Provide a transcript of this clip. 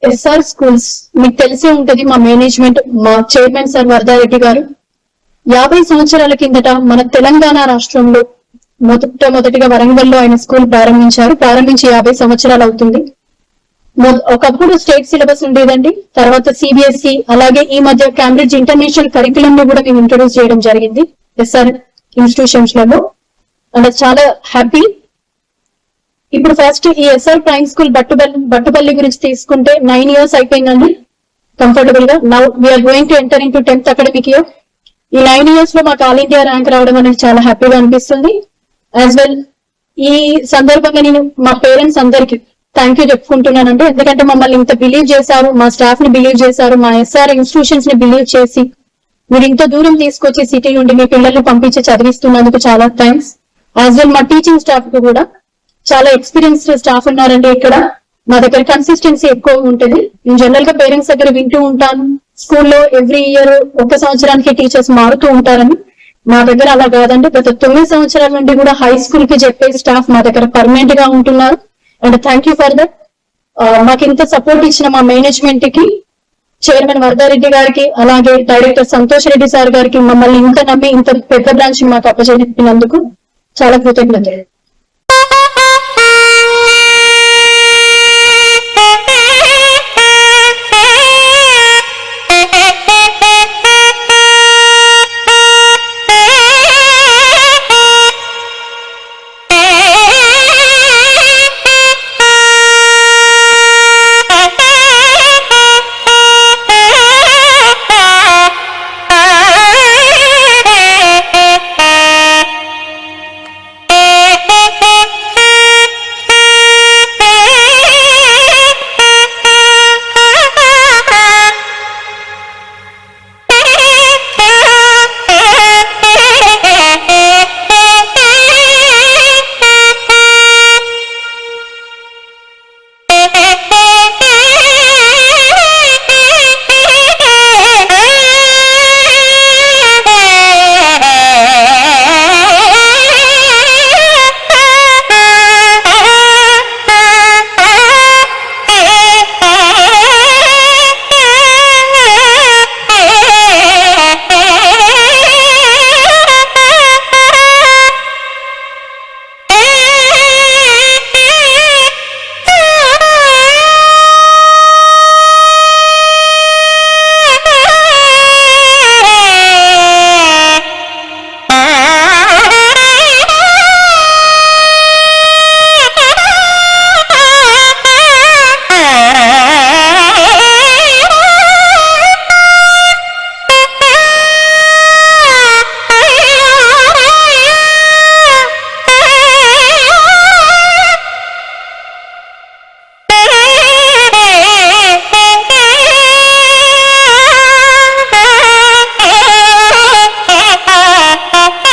SR schools మీకు తెలిసే ఉంటది. మా మేనేజ్మెంట్, మా చైర్మన్ సార్ వరదారెడ్డి గారు 50 సంవత్సరాల కిందట మన తెలంగాణ రాష్ట్రంలో మొదటిగా వరంగల్లో ఆయన స్కూల్ ప్రారంభించారు. ప్రారంభించి 50 సంవత్సరాలు అవుతుంది. ఒకప్పుడు స్టేట్ సిలబస్ ఉండేదండి. తర్వాత సిబిఎస్ఈ, అలాగే ఈ మధ్య కేంబ్రిడ్జ్ ఇంటర్నేషనల్ కరికులం ని కూడా మేము ఇంట్రొడ్యూస్ చేయడం జరిగింది ఎస్ఆర్ ఇన్స్టిట్యూషన్స్ లలో. అండ్ చాలా హ్యాపీ. ఇప్పుడు ఫస్ట్ ఈ ఎస్ఆర్ ప్రైమ్ స్కూల్ బట్టుపల్లి గురించి తీసుకుంటే 9 years అయిపోయిందండి కంఫర్టబుల్ గా. Now we're going to enter in to 10th academic year. ఈ 9 years లో మాకు ఆల్ ఇండియా ర్యాంక్ రావడం అనేది చాలా హ్యాపీగా అనిపిస్తుంది. యాజ్ వెల్ ఈ సందర్భంగా నేను మా పేరెంట్స్ అందరికి థ్యాంక్ యూ చెప్పుకుంటున్నానండి. ఎందుకంటే మమ్మల్ని ఇంత బిలీవ్ చేశారు, మా స్టాఫ్ ని బిలీవ్ చేశారు, మా ఎస్ఆర్ ఇన్స్టిట్యూషన్స్ ని బిలీవ్ చేసి మీరు ఇంత దూరం తీసుకొచ్చి సిటీ నుండి మీ పిల్లల్ని పంపించి చదివిస్తున్నందుకు చాలా థ్యాంక్స్. యాజ్ వెల్ మా టీచింగ్ స్టాఫ్ కు కూడా చాలా ఎక్స్పీరియన్స్డ్ స్టాఫ్ ఉన్నారండి. ఇక్కడ మా దగ్గర కన్సిస్టెన్సీ ఎక్కువ ఉంటుంది. నేను జనరల్ గా పేరెంట్స్ దగ్గర వింటూ ఉంటాను, స్కూల్లో ఎవ్రీ ఇయర్ 1 సంవత్సరానికి టీచర్స్ మారుతూ ఉంటారని. మా దగ్గర అలా కాదండి. గత 9 సంవత్సరాల నుండి కూడా హై స్కూల్ కి చెప్పే స్టాఫ్ మా దగ్గర పర్మనెంట్ గా ఉంటున్నారు. And thank you for that. మాకు ఇంత సపోర్ట్ ఇచ్చిన మా మేనేజ్మెంట్ కి, చైర్మన్ వరదారెడ్డి గారికి, అలాగే డైరెక్టర్ సంతోష్ రెడ్డి సార్ గారికి, మమ్మల్ని ఇంత నమ్మి ఇంత పెద్ద బ్రాంచ్ మాకు అప్పచెప్పినందుకు చాలా కృతజ్ఞతలు.